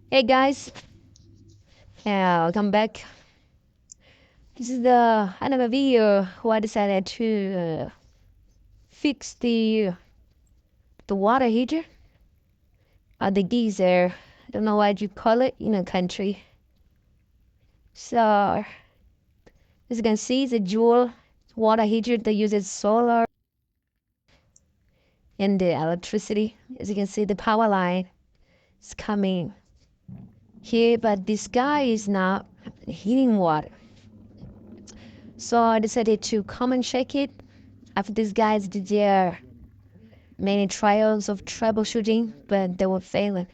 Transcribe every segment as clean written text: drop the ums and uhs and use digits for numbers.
Hey guys, welcome back. This is another video where I decided to fix the water heater or the geyser. I don't know what you call it in a country. So as you can see, it's a dual water heater that uses solar and the electricity. As you can see, the power line is coming here, but this guy is not heating water. So I decided to come and check it after these guys did their many trials of troubleshooting, but they were failing.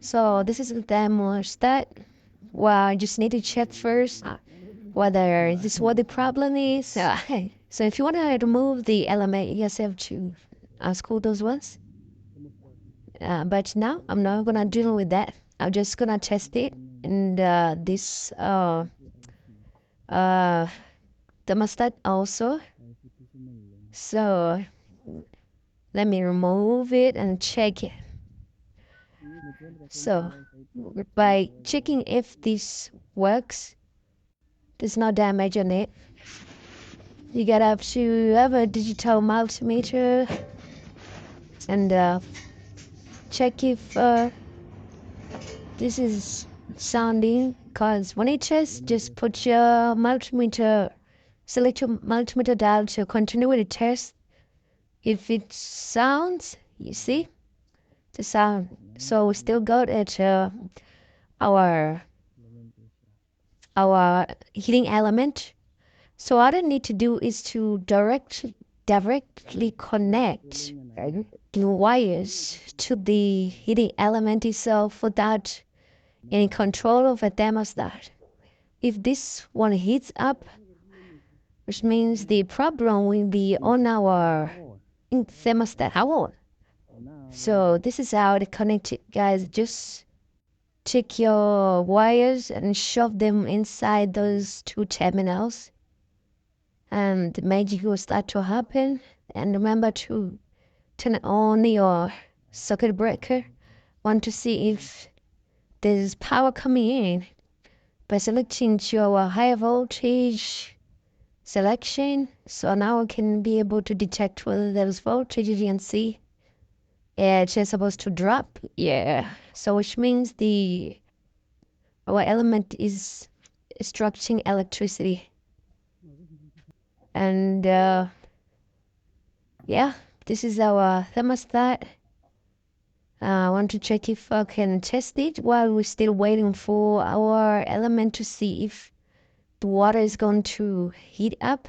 So this is the demo that, well, I just need to check first whether this is what the problem is. So if you want to remove the element, you just have to unscrew those ones. But now I'm not gonna deal with that. I'm just gonna test it and this thermostat also. So let me remove it and check it. So by checking if this works, there's no damage on it. You gotta have to have a digital multimeter and check if this is sounding. Cause when it tests, just put your multimeter, select your multimeter dial to continue with the test. If it sounds, you see the sound. So we still got it. Our our heating element. So all I need to do is to directly connect the wires to the heating element itself without any control of a thermostat. If this one heats up, which means the problem will be on our thermostat. How? So this is how to connect it, guys. Just take your wires and shove them inside those two terminals and the magic will start to happen. And remember to turn on your circuit breaker. Want to see if there's power coming in by selecting your high voltage selection. So now we can be able to detect whether there's voltage. You can see it's just supposed to drop. Yeah. So which means our element is extracting electricity. And yeah, this is our thermostat. I want to check if I can test it while we're still waiting for our element to see if the water is going to heat up.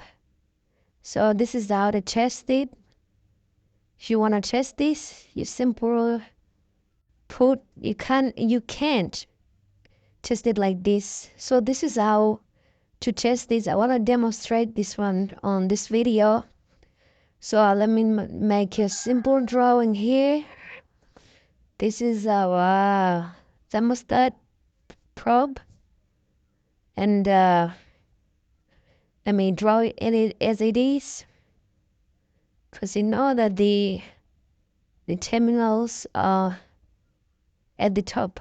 So this is how to test it. If you want to test this, you simple you can't test it like this. So this is how to test this. I want to demonstrate this one on this video. So let me make a simple drawing here. This is our thermostat probe, and let me draw it as it is, because you know that the terminals are at the top.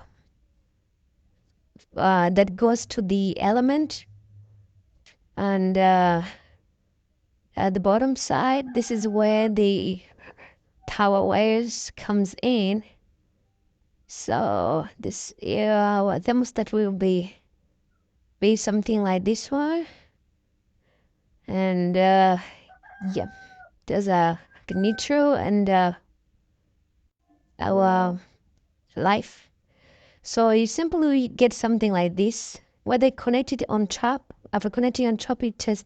That goes to the element, and at the bottom side, this is where the power wires comes in. So this our thermostat will be something like this one, and yeah, there's a neutral and our life. So you simply get something like this, where they connected on top. After connecting on top, it just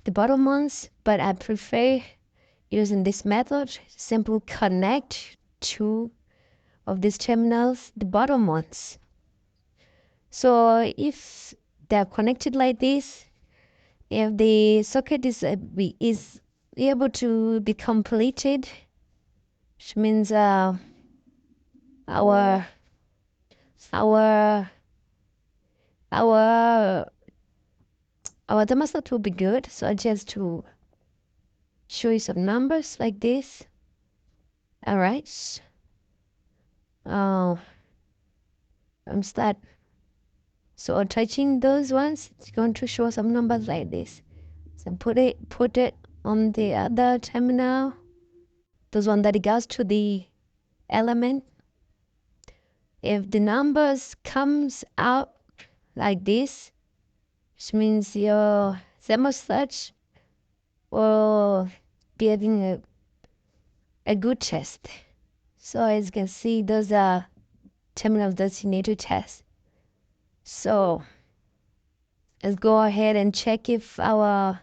the bottom ones, but I prefer using this method. Simply connect two of these terminals, the bottom ones. So if they're connected like this, if the socket is able to be completed, which means our our our thermostat will be good. So just to show you some numbers like this. All right. Oh, start. So touching those ones, it's going to show some numbers like this. So put it on the other terminal. Those one that it goes to the element. If the numbers comes out like this, which means your thermostat will be having a good test. So as you can see, those are terminals that you need to test. So let's go ahead and check if our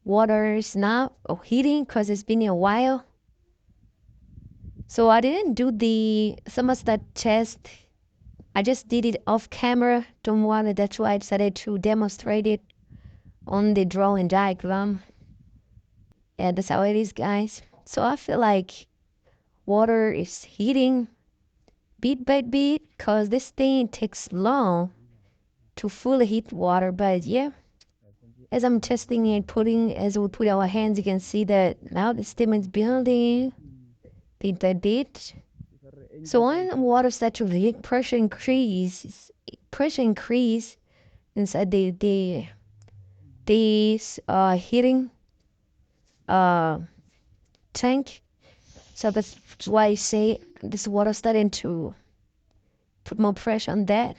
water is now heating because it's been a while. So I didn't do the thermostat test. I just did it off camera. Don't want it. That's why I decided to demonstrate it on the drawing diagram. Yeah, that's how it is, guys. So I feel like water is heating bit by bit because this thing takes long to fully heat water. But yeah, as I'm testing it, as we put our hands, you can see that now the steam is building bit by bit. So when water starts to leak, pressure increase inside this heating uh tank. So that's why I say this water starting to put more pressure on that.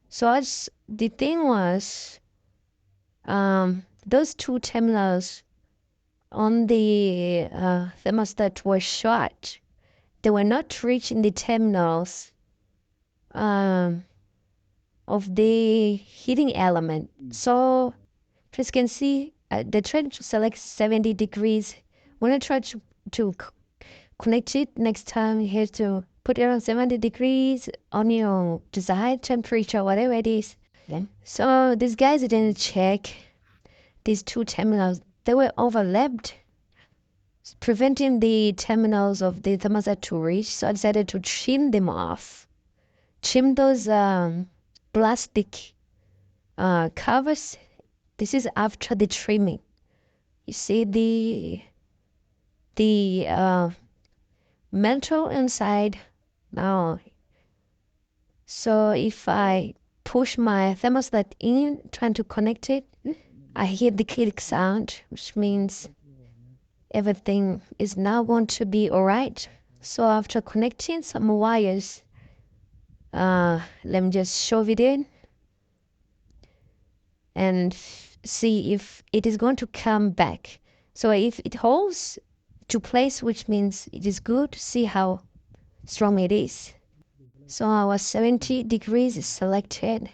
So the thing was, those two terminals on the thermostat were short. They were not reaching the terminals um, of the heating element. So as you can see, they tried to select 70 degrees. When I try to connect it next time, you have to put it on 70 degrees on your desired temperature, whatever it is. Then, so these guys didn't check these two terminals. They were overlapped, preventing the terminals of the thermostat to reach. So I decided to trim them off. Trim those plastic covers. This is after the trimming. You see the metal inside now. So if I push my thermostat in, trying to connect it, I hear the click sound, which means everything is now going to be all right. So after connecting some wires, let me just shove it in and see if it is going to come back. So if it holds to place, which means it is good, see how strong it is. So our 70 degrees is selected.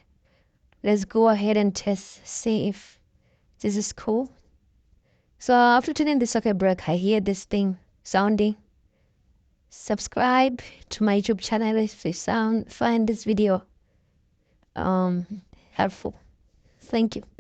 Let's go ahead and test, see if this is cool. So after turning the circuit break, I hear this thing sounding. Subscribe to my YouTube channel if you find this video helpful. Thank you.